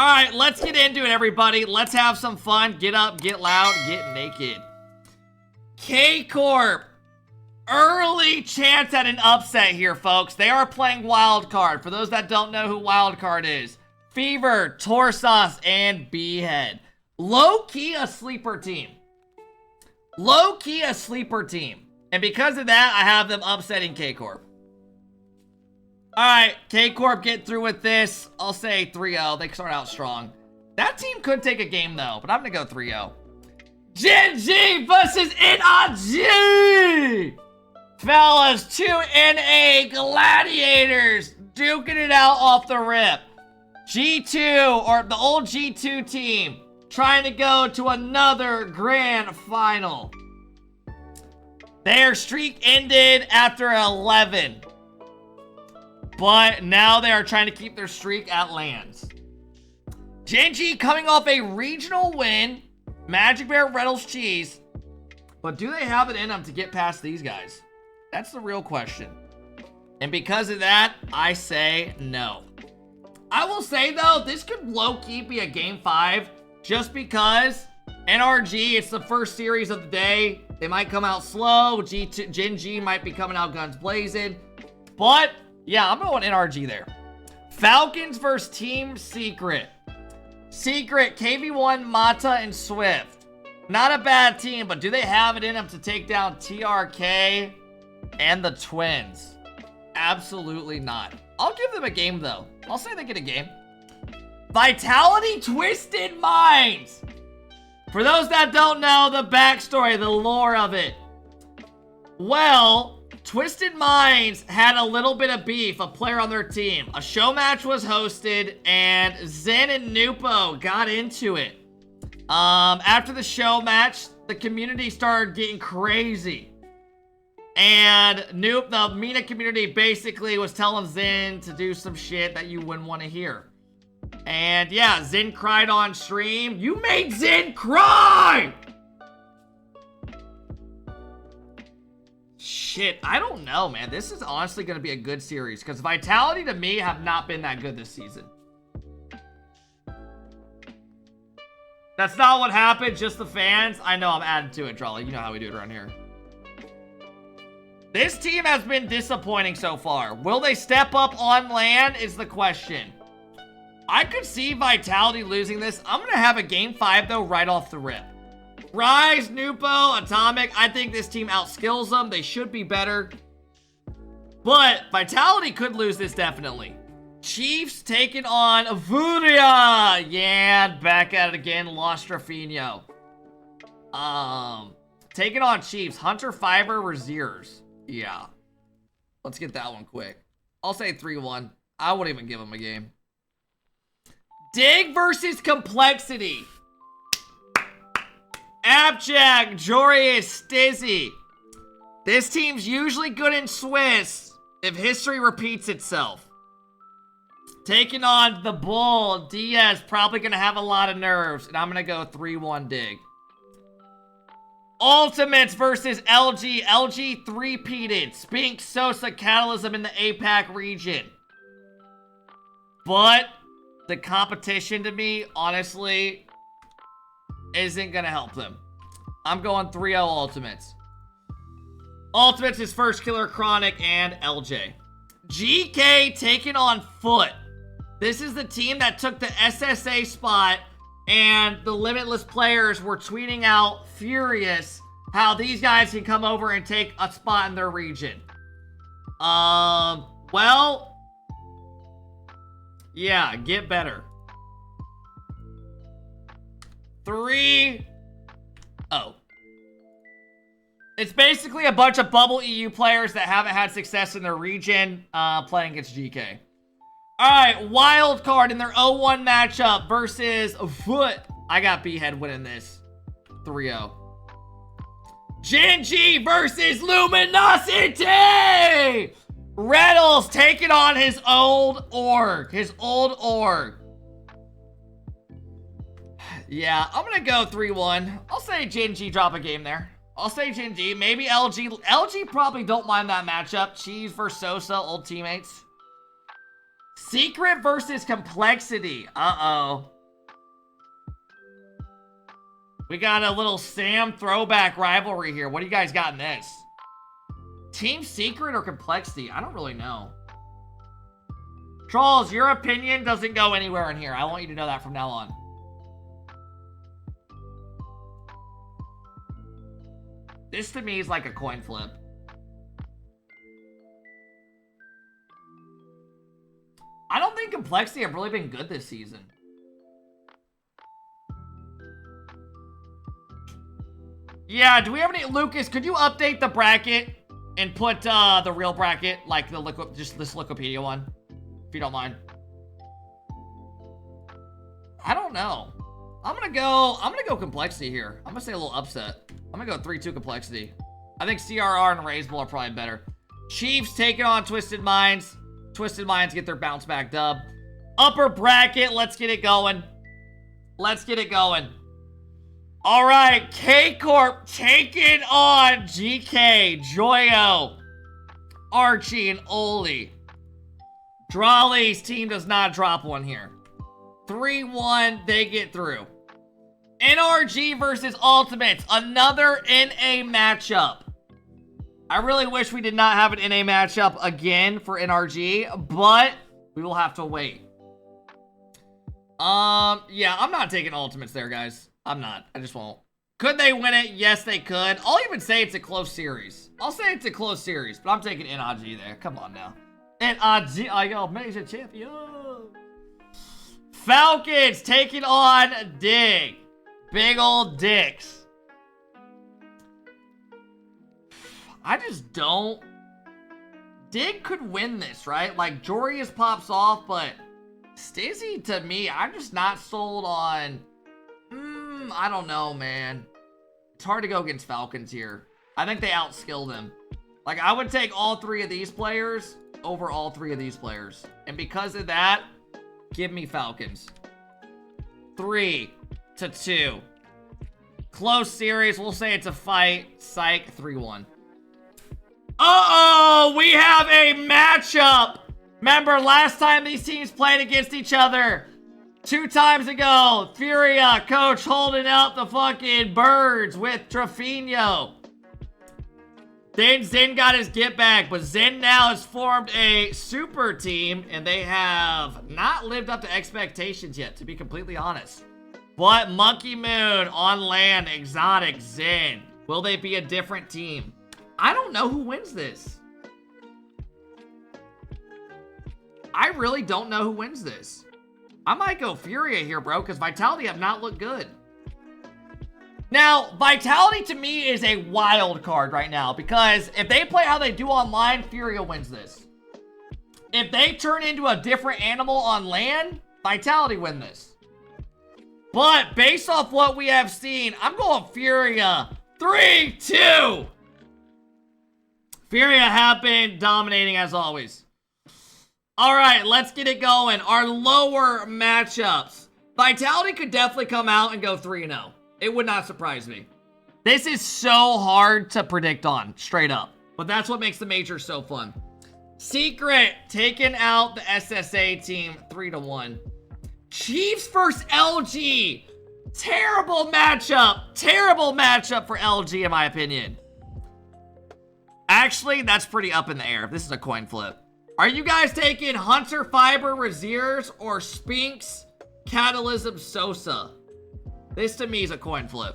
Alright, let's get into it, everybody. Let's have some fun. Get up, get loud, get naked. K-Corp. Early chance at an upset here, folks. They are playing Wildcard. For those that don't know who Wildcard is. Fever, Torsos, and Behead. Low-key a sleeper team. Low-key a sleeper team. And because of that, I have them upsetting K-Corp. Alright, K-Corp get through with this. I'll say 3-0. They start out strong. That team could take a game, though. But I'm going to go 3-0. Gen.G versus NRG! Fellas, 2NA Gladiators duking it out off the rip. G2, or the old G2 team, trying to go to another grand final. Their streak ended after 11. But now they are trying to keep their streak at lands. Gen.G coming off a regional win. Magic Bear, Reynolds, Cheese. But do they have it in them to get past these guys? That's the real question. And because of that, I say no. I will say, though, this could low-key be a Game 5. Just because NRG, it's the first series of the day. They might come out slow. Gen.G might be coming out guns blazing. But, yeah, I'm going NRG there. Falcons versus Team Secret. Secret, KV1, Mata, and Swift. Not a bad team, but do they have it in them to take down TRK and the Twins? Absolutely not. I'll give them a game, though. I'll say they get a game. Vitality Twisted Minds. For those that don't know the backstory, the lore of it. Well, Twisted Minds had a little bit of beef, a player on their team. A show match was hosted, and Zen and Nupo got into it. After the show match, the community started getting crazy. And the MENA community basically was telling Zen to do some shit that you wouldn't want to hear. And yeah, Zen cried on stream. You made Zen cry! Shit, I don't know, man. This is honestly going to be a good series. Because Vitality, to me, have not been that good this season. That's not what happened, just the fans. I know, I'm adding to it, Drawley. You know how we do it around here. This team has been disappointing so far. Will they step up on land is the question. I could see Vitality losing this. I'm going to have a Game 5, though, right off the rip. Rise, Nupo, Atomic. I think this team outskills them. They should be better. But Vitality could lose this definitely. Chiefs taking on Furia. Yeah, back at it again. Lost Rafinho. Taking on Chiefs. Hunter, Fiber, Raziers. Yeah. Let's get that one quick. I'll say 3-1. I wouldn't even give them a game. Dig versus Complexity. Abjack, Jorius, Stizzy. This team's usually good in Swiss if history repeats itself. Taking on the Bull, Diaz probably going to have a lot of nerves, and I'm going to go 3-1 Dig. Ultimates versus LG. LG three-peated. Spink, Sosa, Catalysm in the APAC region. But the competition to me, honestly, isn't going to help them. I'm going 3-0 Ultimates. Ultimates is First Killer, Chronic, and LJ. Geekay taking on Foot. This is the team that took the SSA spot, and the Limitless players were tweeting out furious how these guys can come over and take a spot in their region. Well, yeah, get better. 3-0. It's basically a bunch of bubble EU players that haven't had success in their region playing against GK. Alright, Wildcard in their 0-1 matchup versus Foot. I got Behead winning this. 3-0. Gen.G versus Luminosity! Reynolds taking on his old org. Yeah, I'm going to go 3-1. I'll say Gen.G drop a game there. I'll say Gen.G. Maybe LG. LG probably don't mind that matchup. Cheese versus Sosa, old teammates. Secret versus Complexity. Uh-oh. We got a little Sam throwback rivalry here. What do you guys got in this? Team Secret or Complexity? I don't really know. Trolls, your opinion doesn't go anywhere in here. I want you to know that from now on. This to me is like a coin flip. I don't think Complexity have really been good this season. Yeah, do we have any... Lucas, could you update the bracket and put the real bracket, like the just this Wikipedia one, if you don't mind? I don't know. I'm gonna go Complexity here. I'm gonna say a little upset. I'm gonna go 3-2 Complexity. I think CRR and Raisable are probably better. Chiefs taking on Twisted Minds. Twisted Minds get their bounce back dub. Upper bracket, let's get it going. Let's get it going. All right, K-Corp taking on GK, Joyo, Archie, and Oli. Drawley's team does not drop one here. 3-1, they get through. NRG versus Ultimates, another NA matchup. I really wish we did not have an NA matchup again for NRG, but we will have to wait. Yeah, I'm not taking Ultimates there, guys. I'm not. I just won't. Could they win it? Yes, they could. I'll even say it's a close series. I'll say it's a close series, but I'm taking NRG there. Come on now. NRG, your major champion. Falcons taking on Dig. Big old dicks. I just don't. Dig could win this, right? Like, Jorius pops off, but Stizzy, to me, I'm just not sold on... I don't know, man. It's hard to go against Falcons here. I think they outskill them. Like, I would take all three of these players over all three of these players. And because of that, give me Falcons. 3-2. Close series. We'll say it's a fight. Psych, 3-1. Uh-oh! We have a matchup! Remember, last time these teams played against each other, 2 times ago, Furia, coach holding up the fucking birds with Trofino. Then Zen got his get back, but Zen now has formed a super team, and they have not lived up to expectations yet, to be completely honest. But Monkey Moon on land, Exotic, Zen. Will they be a different team? I don't know who wins this. I really don't know who wins this. I might go Furia here, bro, because Vitality have not looked good. Now, Vitality to me is a wild card right now, because if they play how they do online, Furia wins this. If they turn into a different animal on land, Vitality win this. But based off what we have seen, I'm going Furia. 3-2. Furia have been dominating as always. All right, let's get it going. Our lower matchups. Vitality could definitely come out and go 3-0. It would not surprise me. This is so hard to predict on, straight up. But that's what makes the major so fun. Secret taking out the SSA team 3-1. Chiefs versus LG. Terrible matchup. Terrible matchup for LG, in my opinion. Actually, that's pretty up in the air. This is a coin flip. Are you guys taking Hunter Fiber Raziers or Spinks Catalysm Sosa? This to me is a coin flip.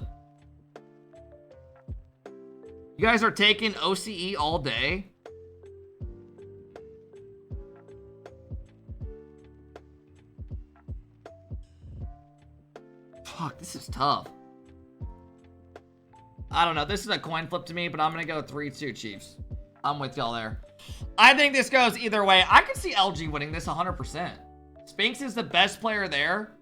You guys are taking OCE all day? Fuck, this is tough. I don't know. This is a coin flip to me, but I'm going to go 3-2 Chiefs. I'm with y'all there. I think this goes either way. I could see LG winning this 100%. Spinks is the best player there.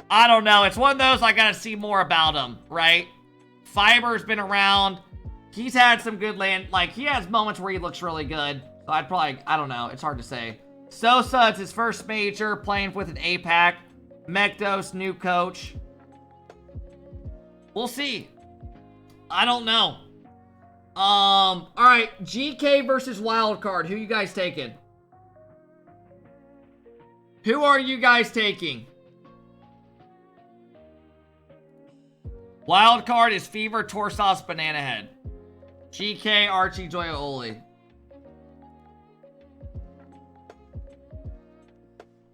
I don't know. It's one of those I got to see more about him, right? Fiber's been around. He's had some good land. Like, he has moments where he looks really good. So I'd probably, I don't know. It's hard to say. Sosa, it's his first major, playing with an APAC. Mekdos, new coach. We'll see. I don't know. All right. GK versus Wildcard. Who you guys taking? Who are you guys taking? Wildcard is Fever, Torsos, Banana Head. GK, Archie, Joya, Oli.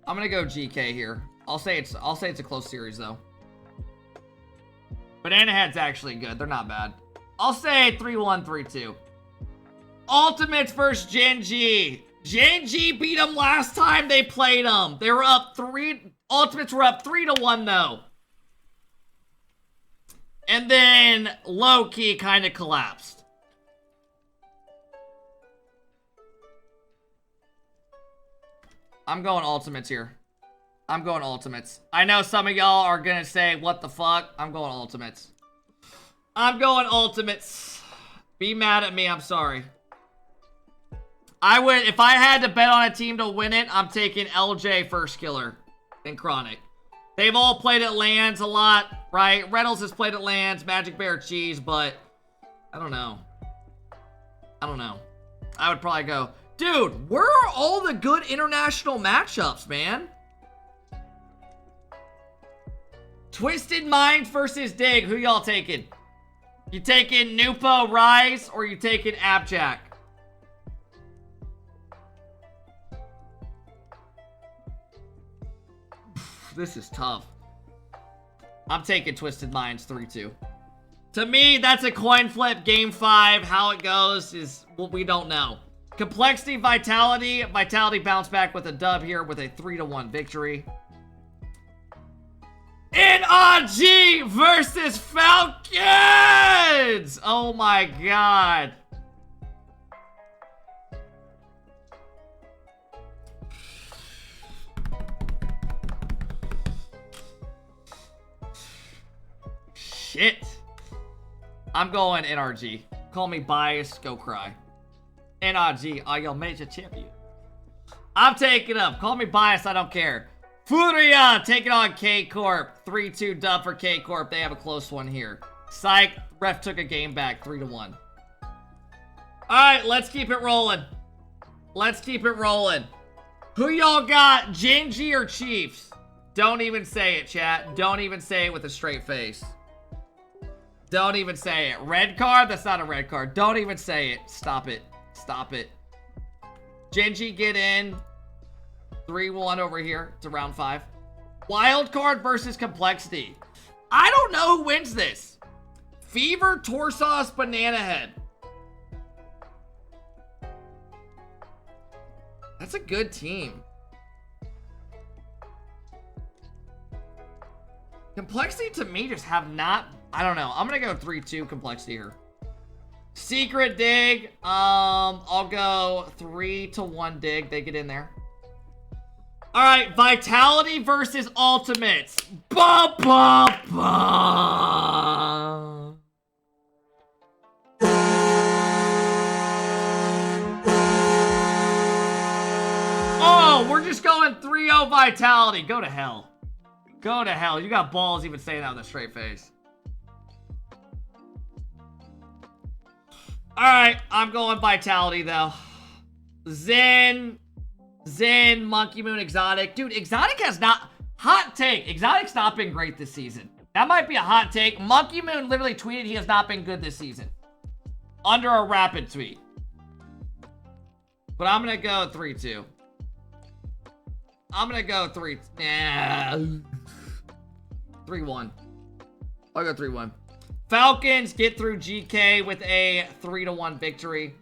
I'm gonna go GK here. I'll say it's a close series though. Banana Head's actually good. They're not bad. I'll say 3-1, 3-2. Ultimates versus Gen.G. Gen.G beat them last time they played them. They were up 3. Ultimates were up 3-1 though. And then low-key kind of collapsed. I'm going Ultimates here. I'm going Ultimates. I know some of y'all are gonna say, what the fuck? I'm going Ultimates. I'm going Ultimates. Be mad at me, I'm sorry. I would, if I had to bet on a team to win it, I'm taking LJ First Killer and Chronic. They've all played at LANs a lot, right? Reynolds has played at LANs, Magic Bear Cheese, but I don't know. I don't know. I would probably go, dude, where are all the good international matchups, man? Twisted Minds versus Dig. Who y'all taking? You taking Nupo Rise or you taking Abjack? This is tough. I'm taking Twisted Minds 3-2. To me, that's a coin flip. Game 5. How it goes is what we don't know. Complexity, Vitality. Vitality bounced back with a dub here with a 3-1 victory. Gen.G versus Falcons! Oh my god. Shit. I'm going NRG. Call me biased, go cry. NRG are your major champion. I'm taking them. Call me biased, I don't care. Furia taking on Corp. 3-2 dub for Corp. They have a close one here. Psych. Ref took a game back. 3-1. Alright, let's keep it rolling. Let's keep it rolling. Who y'all got? Gen.G or Chiefs? Don't even say it, chat. Don't even say it with a straight face. Don't even say it. Red card? That's not a red card. Don't even say it. Stop it. Stop it. Gen.G get in. 3-1 over here to round 5. Wildcard versus Complexity. I don't know who wins this. Fever, Torsos, Banana Head. That's a good team. Complexity to me just have not... I don't know. I'm going to go 3-2 Complexity here. Secret Dig. I'll go 3-1 Dig. They get in there. All right, Vitality versus Ultimates. Ba ba ba. Oh, we're just going 3-0 Vitality. Go to hell. Go to hell. You got balls even saying that with a straight face. All right, I'm going Vitality though. Zen, Monkey Moon, Exotic. Dude, Exotic has not... Hot take. Exotic's not been great this season. That might be a hot take. Monkey Moon literally tweeted he has not been good this season. Under a rapid tweet. But I'm going to go 3-2. I'm going to go 3-1. I'll go 3-1. Falcons get through GK with a 3-1 victory.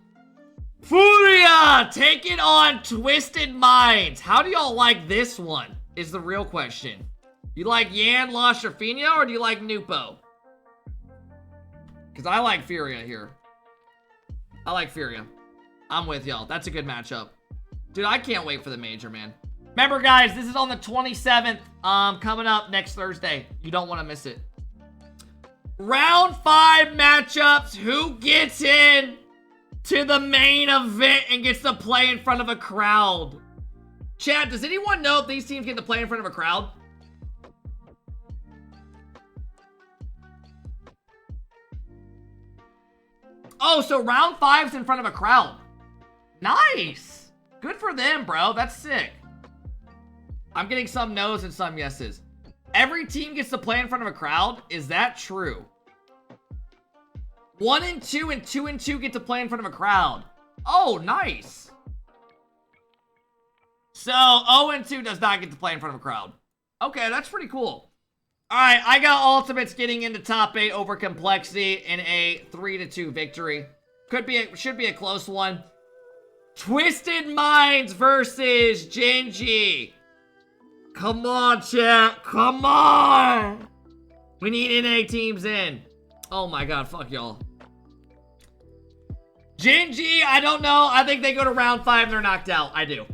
Furia taking on Twisted Minds. How do y'all like this one? Is the real question. You like Yan, La Sherfinho, or do you like Nupo? Because I like Furia here. I like Furia. I'm with y'all. That's a good matchup. Dude, I can't wait for the major, man. Remember, guys, this is on the 27th. Coming up next Thursday. You don't want to miss it. Round 5 matchups. Who gets in to the main event and gets to play in front of a crowd? Chat, does anyone know if these teams get to play in front of a crowd? Oh, so round 5's in front of a crowd. Nice. Good for them, bro. That's sick. I'm getting some no's and some yeses. Every team gets to play in front of a crowd. Is that true? 1 and 2 and 2 and 2 get to play in front of a crowd. Oh, nice. So 0 and 2 does not get to play in front of a crowd. Okay, that's pretty cool. All right, I got Ultimates getting into top 8 over Complexity in a 3-2 victory. Should be a close one. Twisted Minds versus Gen.G. Come on, chat. Come on. We need NA teams in. Oh my god, fuck y'all. Gen.G, I don't know. I think they go to round 5 and they're knocked out. I do.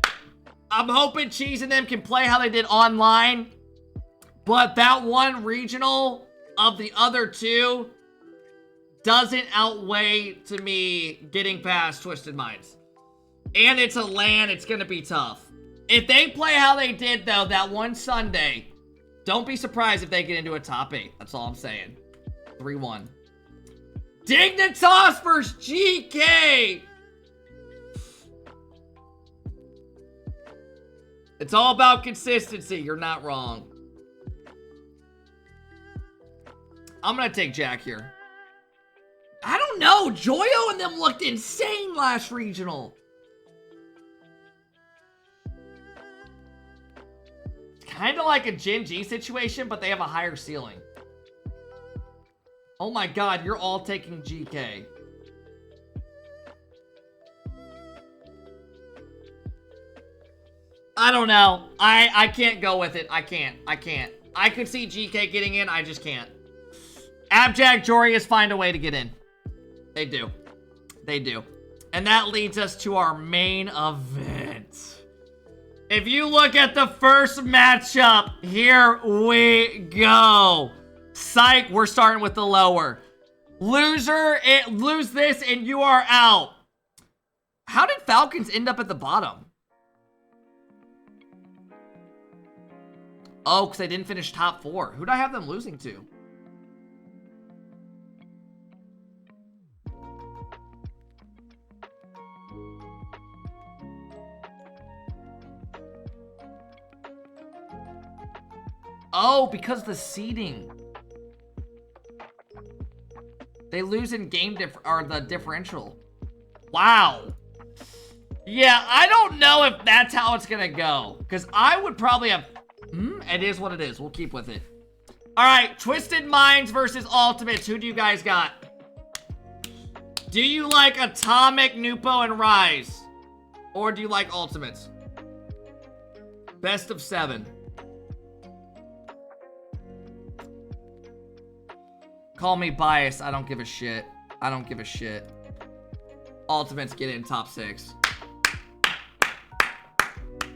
I'm hoping Cheese and them can play how they did online. But that one regional of the other two doesn't outweigh to me getting past Twisted Minds. And it's a LAN. It's going to be tough. If they play how they did, though, that one Sunday, don't be surprised if they get into a top 8. That's all I'm saying. 3-1. Dignitas versus Geekay. It's all about consistency. You're not wrong. I'm going to take Jack here. I don't know. Joyo and them looked insane last regional. Kind of like a Gen.G situation, but they have a higher ceiling. Oh my god, you're all taking GK. I don't know. I can't go with it. I can't. I could see GK getting in. I just can't. Abjack, Jorius find a way to get in. They do. They do. And that leads us to our main event. If you look at the first matchup, here we go. Psych, we're starting with the lower. Loser, lose this and you are out. How did Falcons end up at the bottom? Oh, because they didn't finish top 4. Who'd I have them losing to? Oh, because the seeding. They lose in game or the differential. Wow. Yeah, I don't know if that's how it's gonna go. Because I would probably have... it is what it is. We'll keep with it. Alright, Twisted Minds versus Ultimates. Who do you guys got? Do you like Atomic, Nupo, and Rise? Or do you like Ultimates? Best of 7. Call me biased. I don't give a shit. I don't give a shit. Ultimates get in top 6.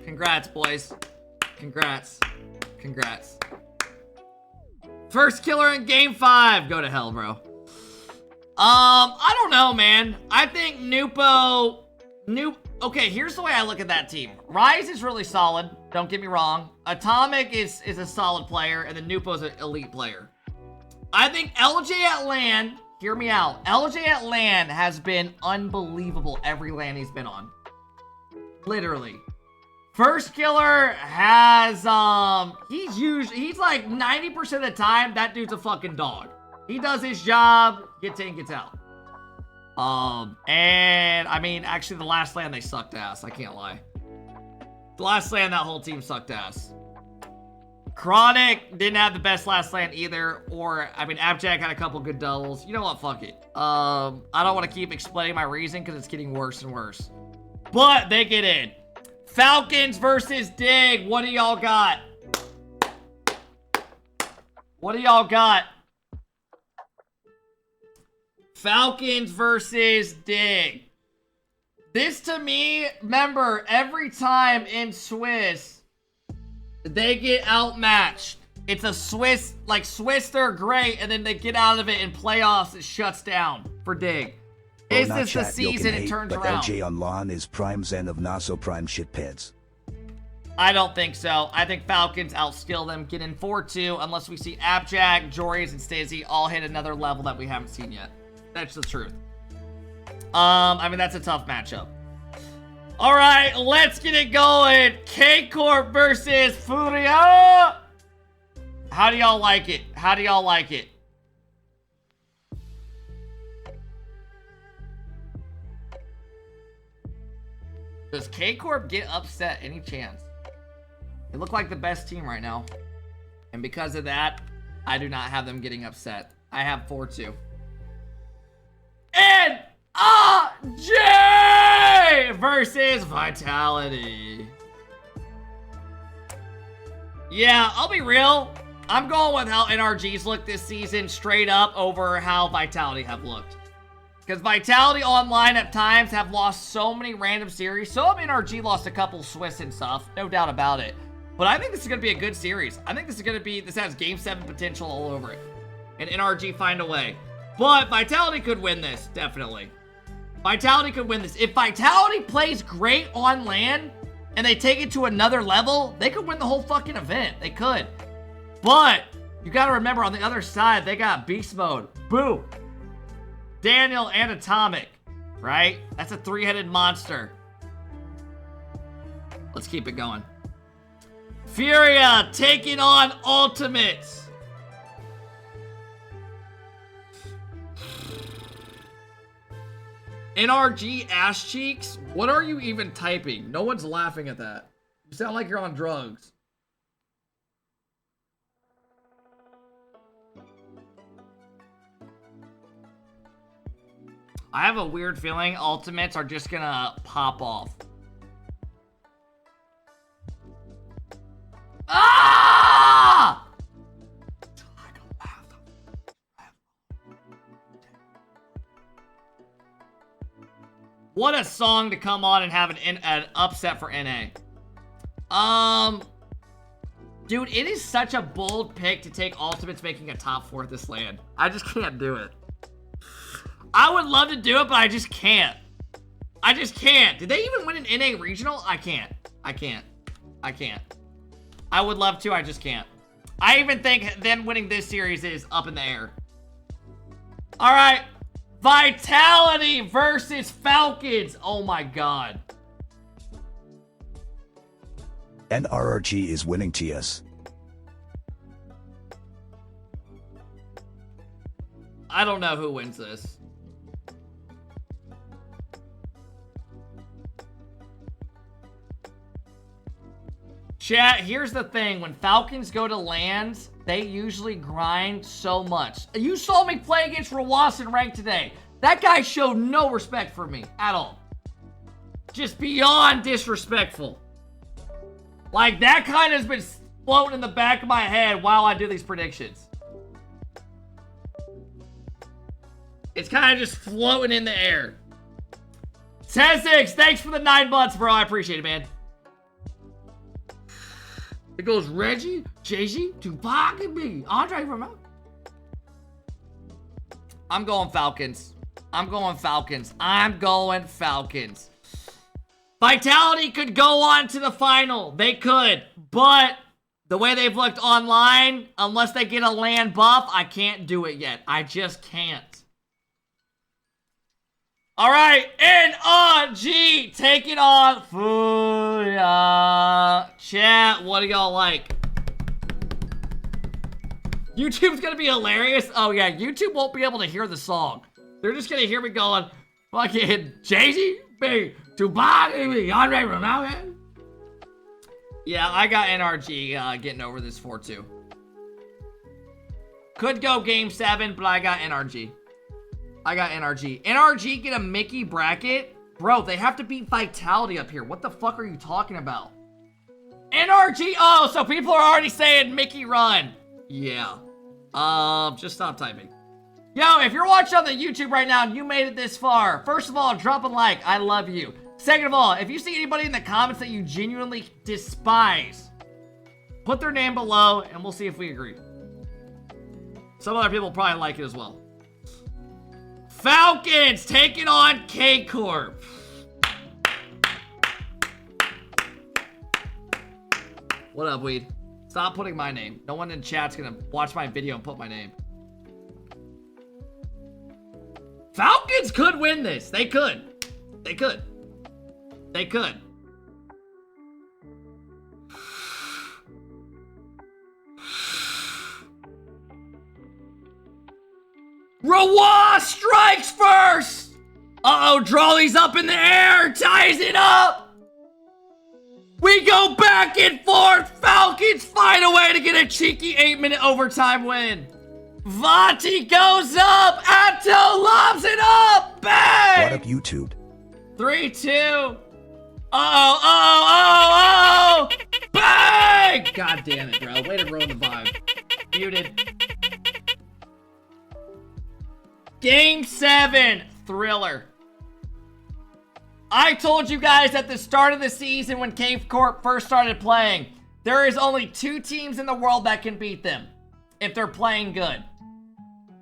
Congrats, boys. Congrats. Congrats. First killer in game 5. Go to hell, bro. I don't know, man. I think Nupo... Okay, here's the way I look at that team. Rise is really solid. Don't get me wrong. Atomic is a solid player, and then Nupo's an elite player. I think LJ at LAN, hear me out. LJ at LAN has been unbelievable every LAN he's been on. Literally. First killer has, he's like 90% of the time, that dude's a fucking dog. He does his job, gets in, gets out. And I mean, actually the last LAN they sucked ass, I can't lie. The last LAN that whole team sucked ass. Chronic didn't have the best last LAN either, or, I mean, Abjack had a couple good doubles. You know what, fuck it. I don't want to keep explaining my reason because it's getting worse and worse. But they get in. Falcons versus Dig. What do y'all got? What do y'all got? Falcons versus Dig. This to me, remember, every time in Swiss, they get outmatched. It's a Swiss, like Swiss, they're great, and then they get out of it in playoffs, it shuts down for Dig. Is this the season it turns around? LJ on lawn is prime zen of Naso prime shitpads. I don't think so. I think Falcons outskill them, get in 4-2, unless we see Abjack, Jorius, and Stizzy all hit another level that we haven't seen yet. That's the truth. I mean, that's a tough matchup. All right, let's get it going. K-Corp versus Furia. How do y'all like it? How do y'all like it? Does K-Corp get upset any chance? They look like the best team right now. And because of that, I do not have them getting upset. I have 4-2. N.G versus Vitality. Yeah, I'll be real. I'm going with how NRG's looked this season straight up over how Vitality have looked. Because Vitality online at times have lost so many random series. So have NRG lost a couple Swiss and stuff. No doubt about it. But I think this is going to be a good series. I think this has Game 7 potential all over it. And NRG find a way. But Vitality could win this, definitely. Vitality could win this. If Vitality plays great on LAN and they take it to another level, they could win the whole fucking event. They could. But you got to remember, on the other side, they got Beast Mode. Boom. Daniel and Atomic, right? That's a three-headed monster. Let's keep it going. Furia taking on Ultimates. NRG ass cheeks? What are you even typing? No one's laughing at that. You sound like you're on drugs. I have a weird feeling Ultimates are just gonna pop off. Ah! What a song to come on and have an upset for NA. Dude, it is such a bold pick to take Ultimates making a top 4 at this LAN. I just can't do it. I would love to do it, but I just can't. I just can't. Did they even win an NA regional? I can't. I can't. I can't. I would love to, I just can't. I even think them winning this series is up in the air. All right. Vitality versus Falcons. Oh my god. NRRG is winning TS. I don't know who wins this. Chat, here's the thing. When Falcons go to LANs, they usually grind so much. You saw me play against Rawas in ranked today. That guy showed no respect for me at all. Just beyond disrespectful. Like, that kind of has been floating in the back of my head while I do these predictions. It's kind of just floating in the air. Tezix, thanks for the 9 months, bro. I appreciate it, man. It goes Reggie, Jay-Z, Tupac, and me. Andre from out. I'm going Falcons. I'm going Falcons. I'm going Falcons. Vitality could go on to the final. They could. But the way they've looked online, unless they get a LAN buff, I can't do it yet. I just can't. All right, N.G taking on Furia. Chat, what do y'all like? YouTube's gonna be hilarious. Oh yeah, YouTube won't be able to hear the song. They're just gonna hear me going, fucking Jay-Z, baby, Tupac, baby, Andre Ronaldo. Yeah, I got NRG getting over this 4-2. Could go Game 7, but I got NRG. I got NRG. NRG get a Mickey bracket? Bro, they have to beat Vitality up here. What the fuck are you talking about? NRG! Oh, so people are already saying Mickey run. Yeah. Just stop typing. Yo, if you're watching on the YouTube right now and you made it this far, first of all, drop a like. I love you. Second of all, if you see anybody in the comments that you genuinely despise, put their name below and we'll see if we agree. Some other people probably like it as well. Falcons taking on K-Corp. What up, Weed? Stop putting my name. No one in chat's gonna watch my video and put my name. Falcons could win this. They could. They could. They could. Rawa strikes first! Uh-oh, Drawley's up in the air, ties it up! We go back and forth! Falcons find a way to get a cheeky 8-minute overtime win. Vati goes up! Atto lobs it up! Bang! What up, YouTube? 3-2. Uh-oh! Bang! God damn it, bro. Way to ruin the vibe. Muted. Game 7, Thriller. I told you guys at the start of the season when Corp first started playing, there is only 2 teams in the world that can beat them if they're playing good.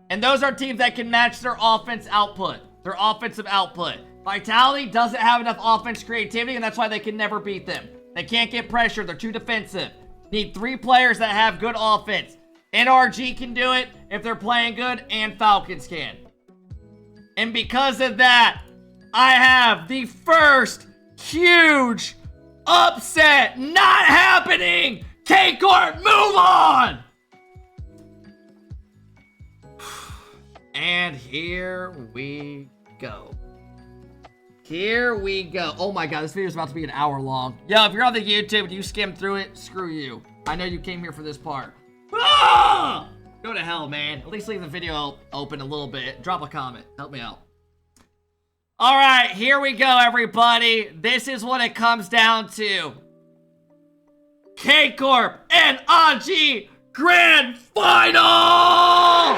And those are teams that can match their offense output, their offensive output. Vitality doesn't have enough offense creativity, and that's why they can never beat them. They can't get pressure. They're too defensive. Need 3 players that have good offense. NRG can do it if they're playing good, and Falcons can. And because of that, I have the first huge upset not happening. Corp, move on! And here we go. Here we go. Oh my god, this video is about to be an hour long. Yo, if you're on the YouTube and you skim through it, screw you. I know you came here for this part. Ah! Go to hell, man. At least leave the video open a little bit. Drop a comment. Help me out. All right, here we go, everybody. This is what it comes down to. Corp and AG Grand Final!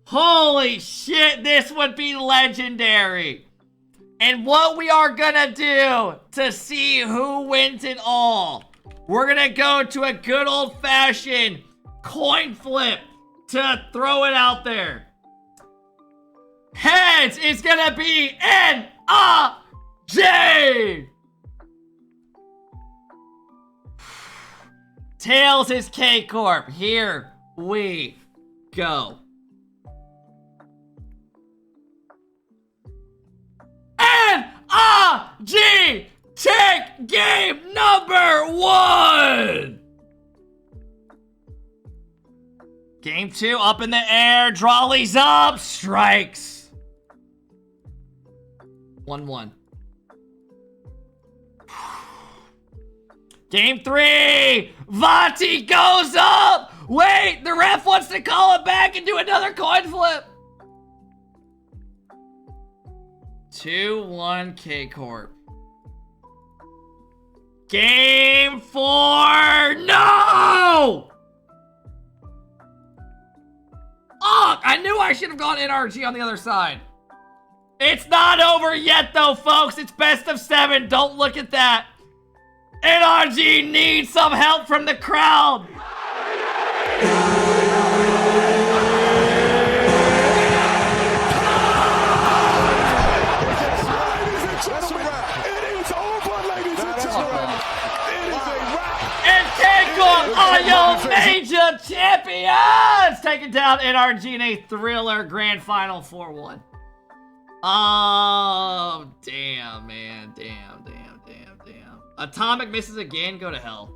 Holy shit, this would be legendary. And what we are gonna do to see who wins it all, we're gonna go to a good old-fashioned coin flip to throw it out there. Heads is gonna be N-A-J. Tails is Corp. Here we go. N-A-G. Take game number 1! Game 2, up in the air, Drawley's up, strikes. 1-1. Game 3, Vati goes up! Wait, the ref wants to call it back and do another coin flip. 2-1 Corp. Game 4, no! Oh, I knew I should have gone NRG on the other side. It's not over yet though, folks. It's best of 7. Don't look at that. NRG needs some help from the crowd. Are your major champions taking down NRG in a Thriller Grand Final 4-1. Oh, damn, man. Damn. Atomic misses again. Go to hell.